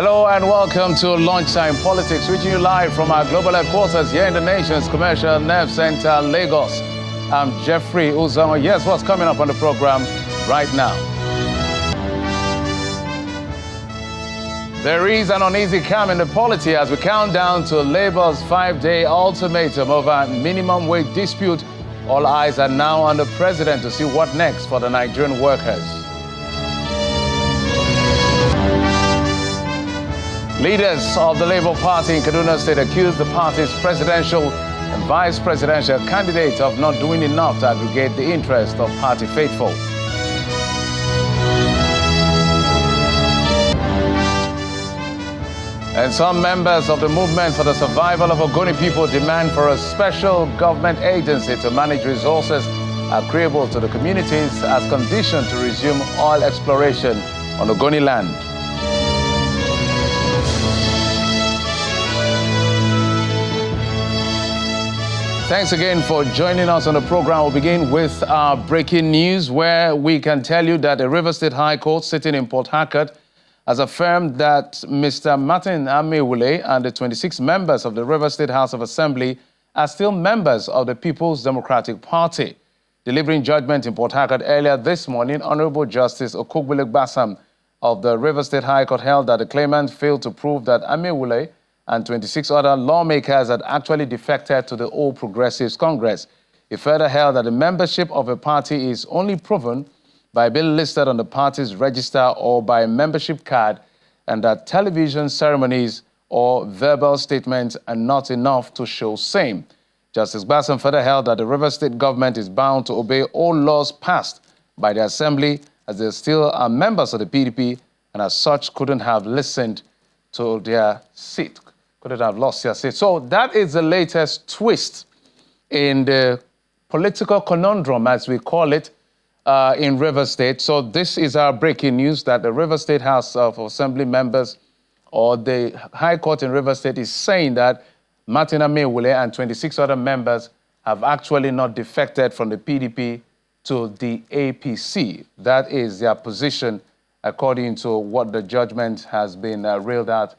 Hello and welcome to Lunchtime Politics, reaching you live from our global headquarters here in the nation's commercial nerve center, Lagos. I'm Jeffrey Uzama. Yes, what's coming up on the program right now? There is an uneasy calm in the polity as we count down to Labour's 5-day ultimatum over minimum wage dispute. All eyes are now on the president to see what next for the Nigerian workers. Leaders of the Labour Party in Kaduna State accused the party's presidential and vice presidential candidates of not doing enough to aggregate the interest of party faithful. And some members of the movement for the survival of Ogoni people demand for a special government agency to manage resources agreeable to the communities as condition to resume oil exploration on Ogoni land. Thanks again for joining us on the program. We'll begin with our breaking news, where we can tell you that the Rivers State High Court sitting in Port Harcourt has affirmed that Mr. Martin Amaewhule and the 26 members of the Rivers State House of Assembly are still members of the People's Democratic Party. Delivering judgment in Port Harcourt earlier this morning, Honorable Justice Okogbule Basam of the Rivers State High Court held that the claimant failed to prove that Amaewhule and 26 other lawmakers had actually defected to the All Progressives Congress. He further held that the membership of a party is only proven by being listed on the party's register or by a membership card, and that television ceremonies or verbal statements are not enough to show same. Justice Basam further held that the Rivers State government is bound to obey all laws passed by the Assembly, as they still are members of the PDP and as such couldn't have listened to their seat. Couldn't have lost their seat. So that is the latest twist in the political conundrum, as we call it, in Rivers State. So this is our breaking news, that the Rivers State House of Assembly members or the High Court in Rivers State is saying that Martin Amaewhule and 26 other members have actually not defected from the PDP to the APC. That is their position, according to what the judgment has been reeled out.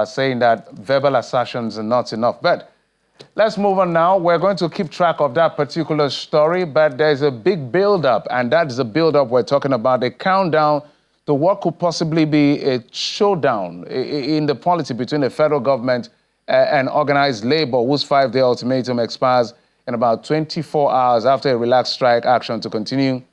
Saying that verbal assertions are not enough. But let's move on now. We're going to keep track of that particular story, but there's a big build-up, and that is a build-up we're talking about, a countdown to what could possibly be a showdown in the polity between the federal government and organized labor, whose 5-day ultimatum expires in about 24 hours after a relaxed strike action to continue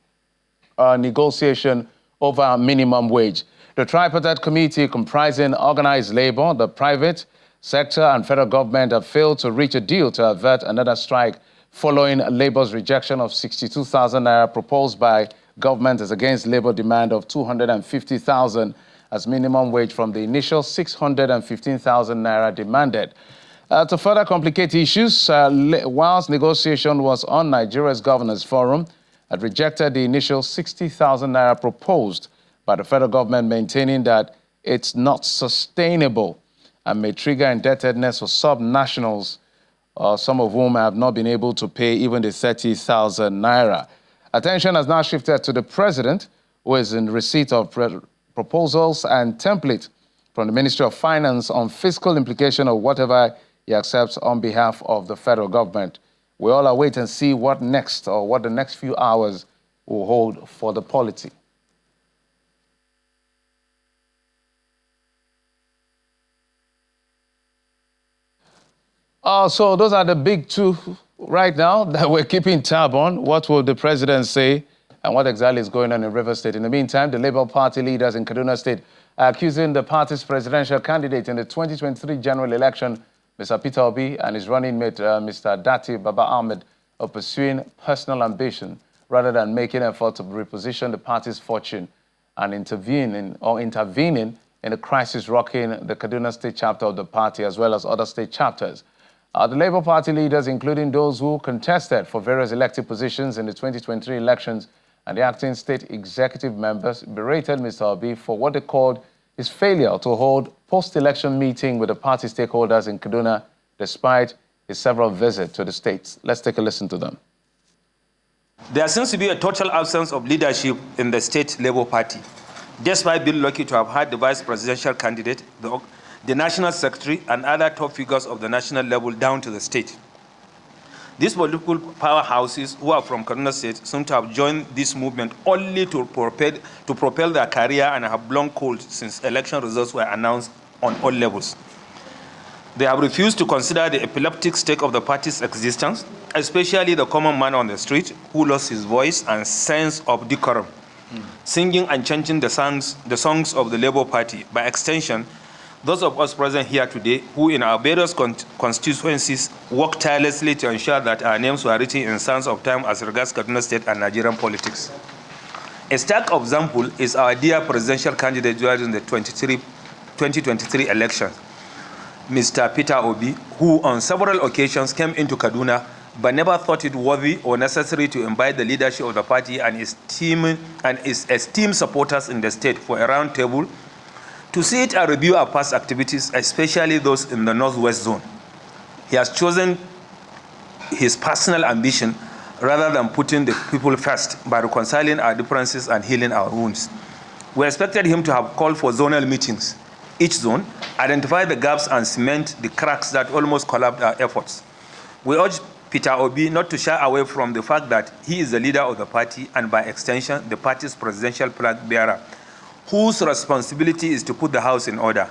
negotiation over minimum wage. The tripartite committee comprising organized labor, the private sector and federal government have failed to reach a deal to avert another strike following Labour's rejection of 62,000 naira proposed by government as against Labour demand of 250,000 as minimum wage from the initial 615,000 naira demanded. To further complicate issues, whilst negotiation was on, Nigeria's Governors Forum had rejected the initial 60,000 naira proposed by the federal government, maintaining that it's not sustainable and may trigger indebtedness for sub-nationals, some of whom have not been able to pay even the 30,000 naira. Attention has now shifted to the president, who is in receipt of proposals and template from the Ministry of Finance on fiscal implication of whatever he accepts on behalf of the federal government. We all await and see what next, or what the next few hours will hold for the polity. So those are the big two right now that we're keeping tab on. What will the president say and what exactly is going on in Rivers State? In the meantime, the Labour Party leaders in Kaduna State are accusing the party's presidential candidate in the 2023 general election, Mr. Peter Obi, and his running mate, Mr. Dati Baba Ahmed, of pursuing personal ambition rather than making an effort to reposition the party's fortune and intervening in the crisis rocking the Kaduna State chapter of the party as well as other state chapters. The Labour Party leaders, including those who contested for various elected positions in the 2023 elections, and the acting state executive members, berated Mr. Obi for what they called his failure to hold post-election meeting with the party stakeholders in Kaduna, despite his several visits to the states. Let's take a listen to them. There seems to be a total absence of leadership in the state Labour Party. despite being lucky to have had the vice presidential candidate, the national secretary, and other top figures of the national level down to the state. These political powerhouses who are from Kaduna State seem to have joined this movement only to propel their career and have blown cold since election results were announced on all levels. They have refused to consider the epileptic stake of the party's existence, especially the common man on the street who lost his voice and sense of decorum, singing and chanting the songs of the Labour Party. By extension, those of us present here today who in our various constituencies work tirelessly to ensure that our names were written in sands of time as regards Kaduna State and Nigerian politics. A stark example is our dear presidential candidate during the 2023 election, Mr. Peter Obi, who on several occasions came into Kaduna but never thought it worthy or necessary to invite the leadership of the party and his esteemed supporters in the state for a round table to sit and review our past activities, especially those in the Northwest Zone. He has chosen his personal ambition rather than putting the people first by reconciling our differences and healing our wounds. We expected him to have called for zonal meetings, each zone, identify the gaps and cement the cracks that almost collapsed our efforts. We urge Peter Obi not to shy away from the fact that he is the leader of the party and by extension the party's presidential flag bearer, whose responsibility is to put the house in order.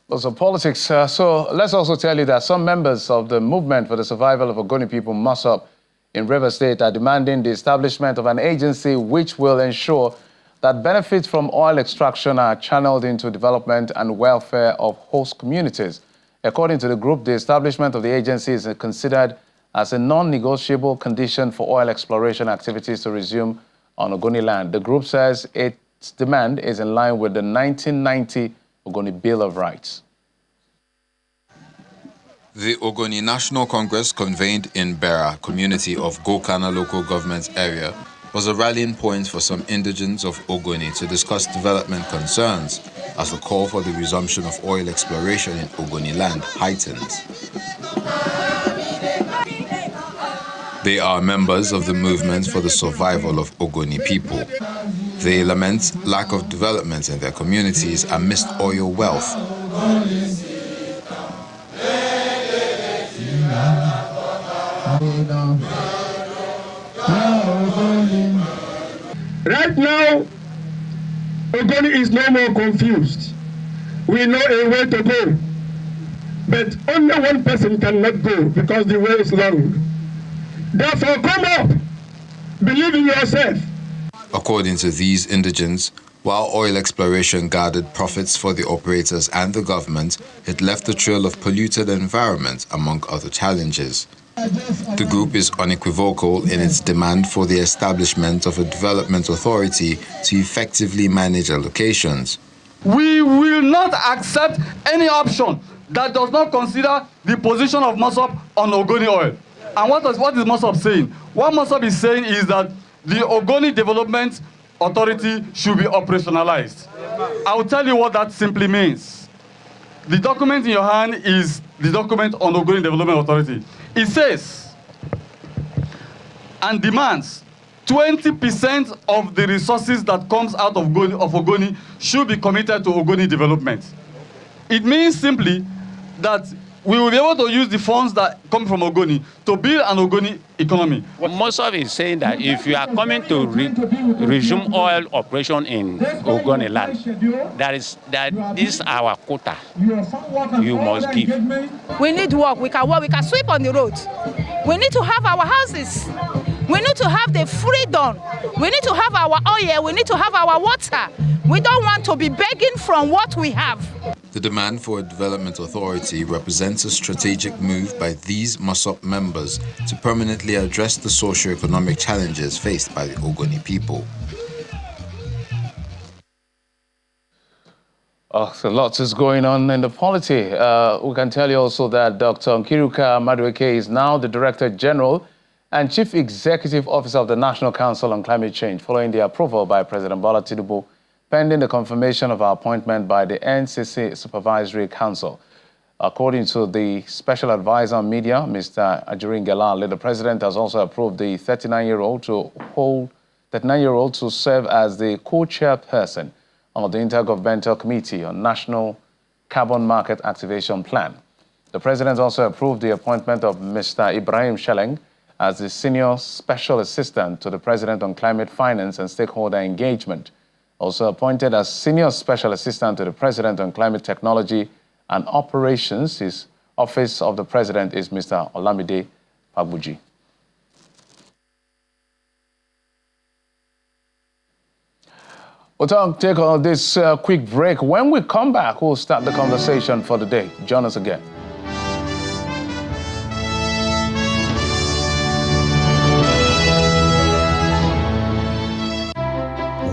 Also politics. So let's also tell you that some members of the movement for the survival of Ogoni people, MOSOP, in Rivers State are demanding the establishment of an agency which will ensure that benefits from oil extraction are channeled into development and welfare of host communities. According to the group, the establishment of the agency is considered as a non-negotiable condition for oil exploration activities to resume on Ogoni land. The group says its demand is in line with the 1990 Ogoni Bill of Rights. The Ogoni National Congress, convened in Bera, community of Gokana local government area, was a rallying point for some indigents of Ogoni to discuss development concerns as the call for the resumption of oil exploration in Ogoni land heightens. They are members of the movement for the survival of Ogoni people. They lament lack of development in their communities amidst oil wealth. Right now, Ogoni is no more confused. We know a way to go, but only one person cannot go because the way is long. Therefore, come up, believe in yourself. According to these indigents, while oil exploration gathered profits for the operators and the government, it left a trail of polluted environment among other challenges. The group is unequivocal in its demand for the establishment of a development authority to effectively manage allocations. We will not accept any option that does not consider the position of MOSOP on Ogoni oil. And what is MOSOP saying? What MOSOP is saying is that the Ogoni Development Authority should be operationalized. I will tell you what that simply means. The document in your hand is the document on Ogoni Development Authority. It says and demands 20% of the resources that comes out of Ogoni should be committed to Ogoni development. It means simply that we will be able to use the funds that come from Ogoni to build an Ogoni economy. MOSOP is saying that if you are coming to resume oil operation in Ogoni land, that is our quota. You must give. We need work. We can sweep on the road. We need to have our houses. We need to have the freedom. We need to have our oil. We need to have our water. We don't want to be begging from what we have. The demand for a development authority represents a strategic move by these MOSOP members to permanently address the socio-economic challenges faced by the Ogoni people. So lots is going on in the polity. We can tell you also that Dr. Nkiruka Madueke is now the Director General and Chief Executive Officer of the National Council on Climate Change, following the approval by President Bola Tinubu, pending the confirmation of our appointment by the NCC Supervisory Council. According to the Special Advisor on Media, Mr. Ajirin Gelale, the President has also approved the 39-year-old to hold 39-year-old, to serve as the co-chairperson of the Intergovernmental Committee on National Carbon Market Activation Plan. The president also approved the appointment of Mr. Ibrahim Sheleng as the Senior Special Assistant to the President on Climate Finance and Stakeholder Engagement. Also appointed as Senior Special Assistant to the President on Climate Technology and Operations, his Office of the President is Mr. Olamide Pagbuji. We'll take this quick break. When we come back, we'll start the conversation for the day. Join us again.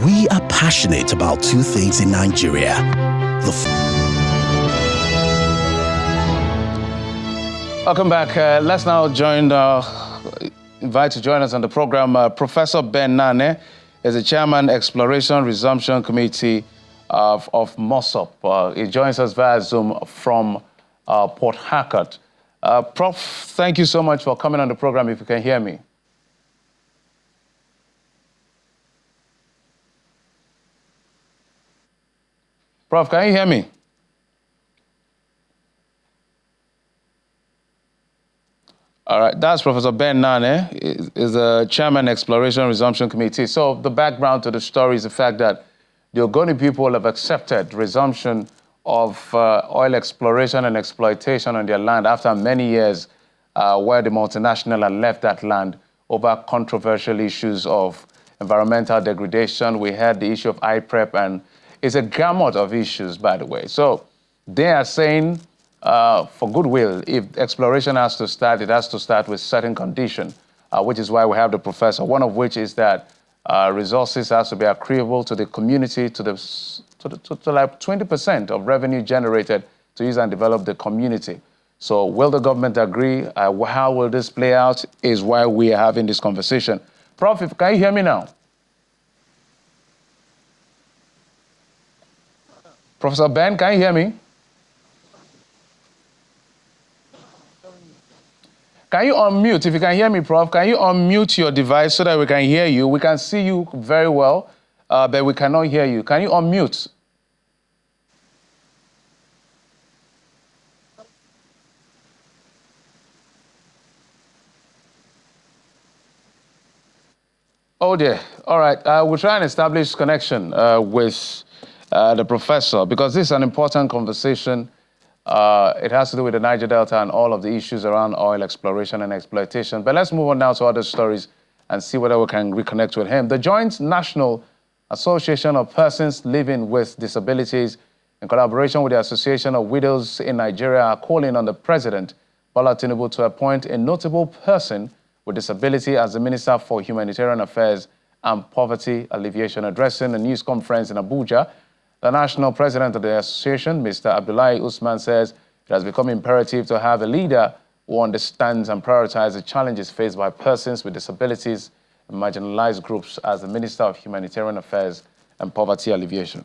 We are passionate about two things in Nigeria. Welcome back. Let's now invite to join us on the program Professor Ben Nane is the Chairman Exploration Resumption Committee of MOSOP. He joins us via Zoom from Port Harcourt. Prof, thank you so much for coming on the program, if you can hear me. Prof, can you hear me? All right, that's Professor Ben Nane, is the Chairman Exploration Resumption Committee. So the background to the story is the fact that the Ogoni people have accepted resumption of oil exploration and exploitation on their land after many years where the multinational had left that land over controversial issues of environmental degradation. We had the issue of IPREP, and it's a gamut of issues, by the way. So they are saying, for goodwill, if exploration has to start, it has to start with certain conditions, which is why we have the professor, one of which is that resources has to be accruable to the community, to like 20% of revenue generated to use and develop the community. So will the government agree? How will this play out is why we are having this conversation. Prof, can you hear me now? Professor Ben, can you hear me? Can you unmute? If you can hear me, Prof, can you unmute your device so that we can hear you? We can see you very well, but we cannot hear you. Can you unmute? Oh dear. All right. We'll try and establish connection with the professor, because this is an important conversation. It has to do with the Niger Delta and all of the issues around oil exploration and exploitation. But let's move on now to other stories and see whether we can reconnect with him. The Joint National Association of Persons Living with Disabilities, in collaboration with the Association of Widows in Nigeria, are calling on the President, Bola Tinubu, to appoint a notable person with disability as the Minister for Humanitarian Affairs and Poverty Alleviation. Addressing a news conference in Abuja, the national president of the association, Mr. Abdullahi Usman, says it has become imperative to have a leader who understands and prioritizes the challenges faced by persons with disabilities and marginalized groups as the Minister of Humanitarian Affairs and Poverty Alleviation.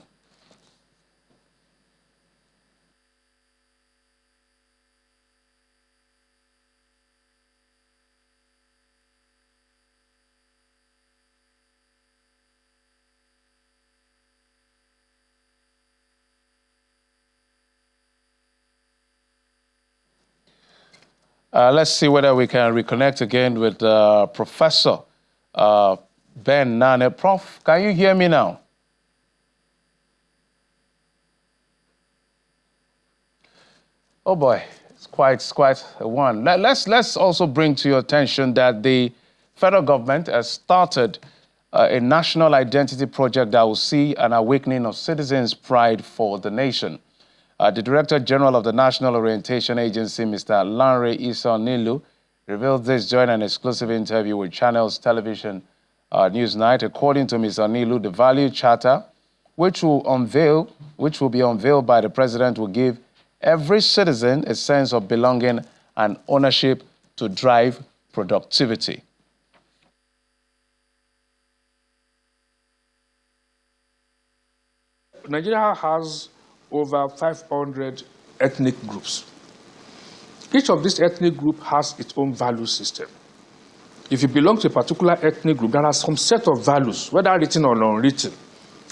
Let's see whether we can reconnect again with Professor Ben Nane. Prof, can you hear me now? Oh boy, it's quite a one. Let's also bring to your attention that the federal government has started a national identity project that will see an awakening of citizens' pride for the nation. The Director General of the National Orientation Agency, Mr. Lanre Issa-Nilu, revealed this during an exclusive interview with Channels Television Newsnight. According to Mr. Nilu, the value charter, which will be unveiled by the President, will give every citizen a sense of belonging and ownership to drive productivity. Nigeria has over 500 ethnic groups. Each of these ethnic groups has its own value system. if you belong to a particular ethnic group, there are some set of values, whether written or unwritten,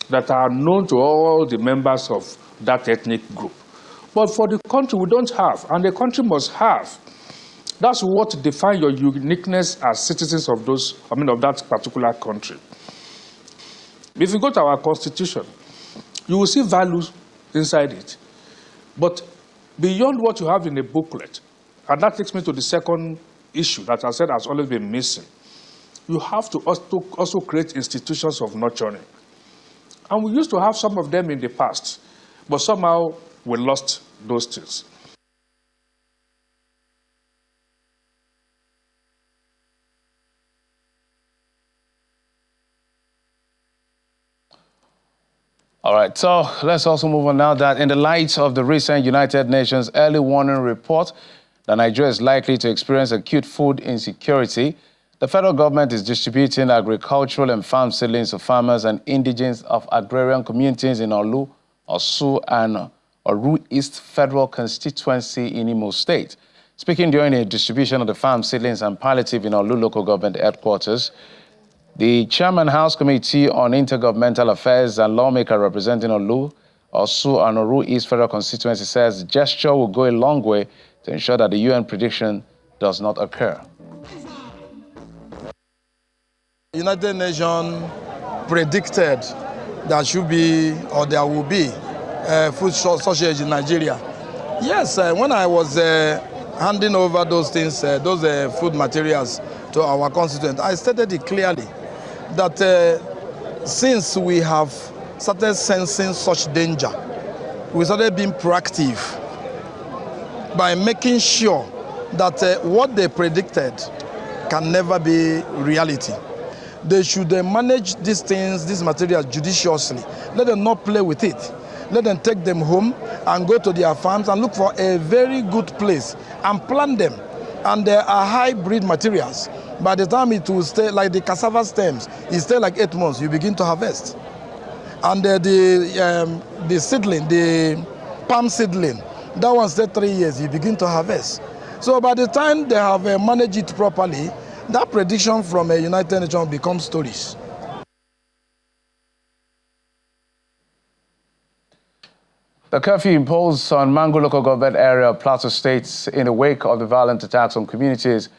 that are known to all the members of that ethnic group. But for the country, we don't have, and the country must have. That's what defines your uniqueness as citizens of of that particular country. If you go to our constitution, you will see values inside it. But beyond what you have in a booklet, and that takes me to the second issue that I said has always been missing, you have to also create institutions of nurturing. And we used to have some of them in the past, but somehow we lost those things. All right, so let's also move on now that in the light of the recent United Nations early warning report that Nigeria is likely to experience acute food insecurity, the federal government is distributing agricultural and farm seedlings to farmers and indigenes of agrarian communities in Olu, Osu, and Oru East Federal Constituency in Imo State. Speaking during a distribution of the farm seedlings and palliative in Olu Local Government Headquarters, the Chairman House Committee on Intergovernmental Affairs and lawmaker representing Olu, Osu, and Oru East Federal Constituency says the gesture will go a long way to ensure that the UN prediction does not occur. The United Nations predicted there should be, or there will be, food shortage in Nigeria. Yes, when I was handing over those things, those food materials to our constituent, I stated it clearly that since we have started sensing such danger, we started being proactive by making sure that what they predicted can never be reality. They should manage these things, these materials judiciously. Let them not play with it. Let them take them home and go to their farms and look for a very good place and plant them. And there are hybrid materials. By the time it will stay, like the cassava stems, it stays like 8 months, you begin to harvest. And the seedling, the palm seedling, that one stays 3 years, you begin to harvest. So by the time they have managed it properly, that prediction from a United Nations becomes stories. The curfew imposed on Mangu local government area of Plateau State in the wake of the violent attacks on communities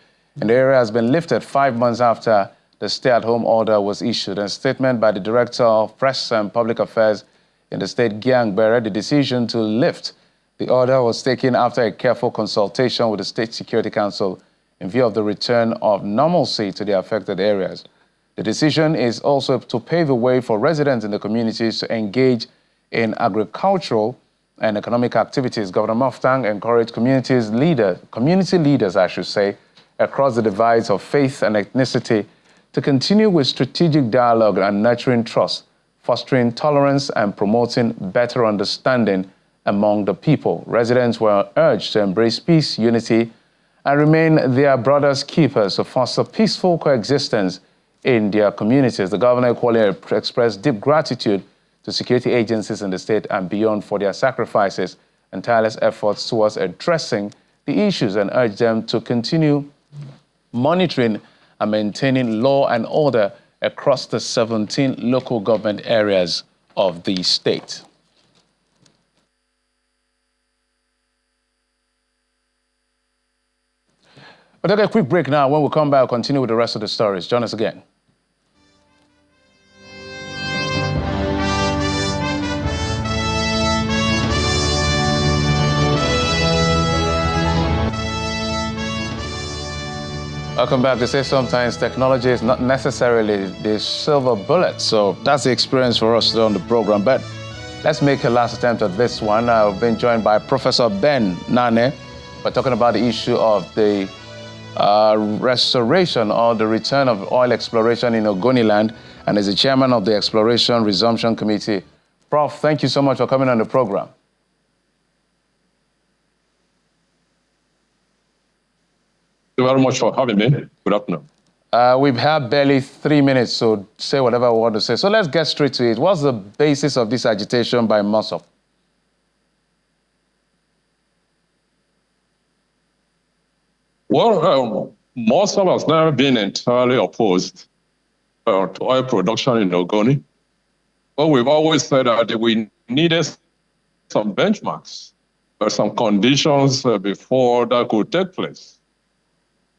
in the area has been lifted 5 months after the stay-at-home order was issued. In a statement by the Director of Press and Public Affairs in the state, Gyang Bere, the decision to lift the order was taken after a careful consultation with the State Security Council in view of the return of normalcy to the affected areas. The decision is also to pave the way for residents in the communities to engage in agricultural and economic activities. Governor Muftang encouraged community leaders, across the divides of faith and ethnicity to continue with strategic dialogue and nurturing trust, fostering tolerance and promoting better understanding among the people. Residents were urged to embrace peace, unity, and remain their brothers' keepers to foster peaceful coexistence in their communities. The governor equally expressed deep gratitude to security agencies in the state and beyond for their sacrifices and tireless efforts towards addressing the issues and urged them to continue monitoring and maintaining law and order across the 17 local government areas of the state. We'll take a quick break now. When we come back, we'll continue with the rest of the stories. Join us again. Welcome back. They say sometimes technology is not necessarily the silver bullet. So that's the experience for us on the program. But let's make a last attempt at this one. I've been joined by Professor Ben Nane. We're talking about the issue of the restoration or the return of oil exploration in Ogoni land, and is the chairman of the Exploration Resumption Committee. Prof, thank you so much for coming on the program. Thank you very much for having me. Good afternoon. We've had barely 3 minutes, so say whatever we want to say. So let's get straight to it. What's the basis of this agitation by MOSOP? Well, MOSOP has never been entirely opposed to oil production in Ogoni. But we've always said that we needed some benchmarks, some conditions before that could take place.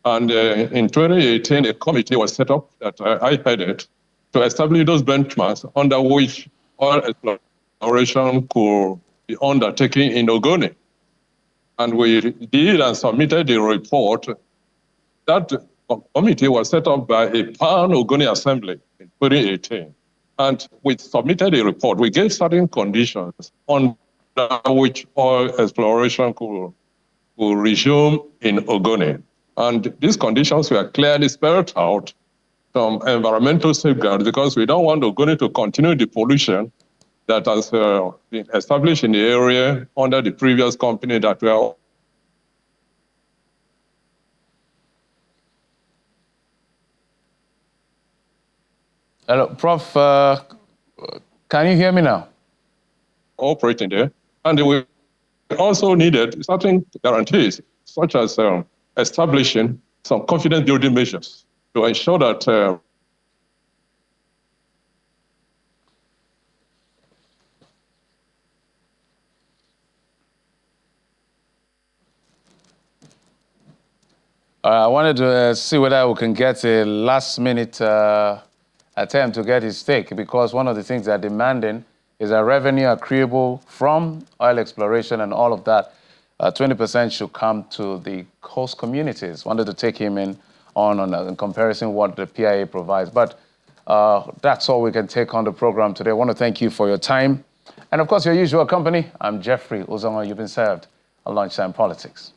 And in 2018, a committee was set up that I headed to establish those benchmarks under which oil exploration could be undertaken in Ogoni. And we did and submitted the report. That committee was set up by a Pan-Ogoni Assembly in 2018. And we submitted a report. We gave certain conditions under which oil exploration could resume in Ogoni. And these conditions were clearly spelled out, some environmental safeguards, because we don't want Ogoni to continue the pollution that has been established in the area under the previous company that were. Hello, Prof. Can you hear me now? Operating there. And we also needed certain guarantees, such as establishing some confidence building measures to ensure that I wanted to see whether we can get a last-minute attempt to get his stake, because one of the things they're demanding is a revenue accruable from oil exploration and all of that. 20% should come to the host communities. Wanted to take him in in comparison what the PIA provides. But that's all we can take on the program today. I want to thank you for your time. And of course, your usual company. I'm Jeffrey Uzoma. You've been served on Lunchtime Politics.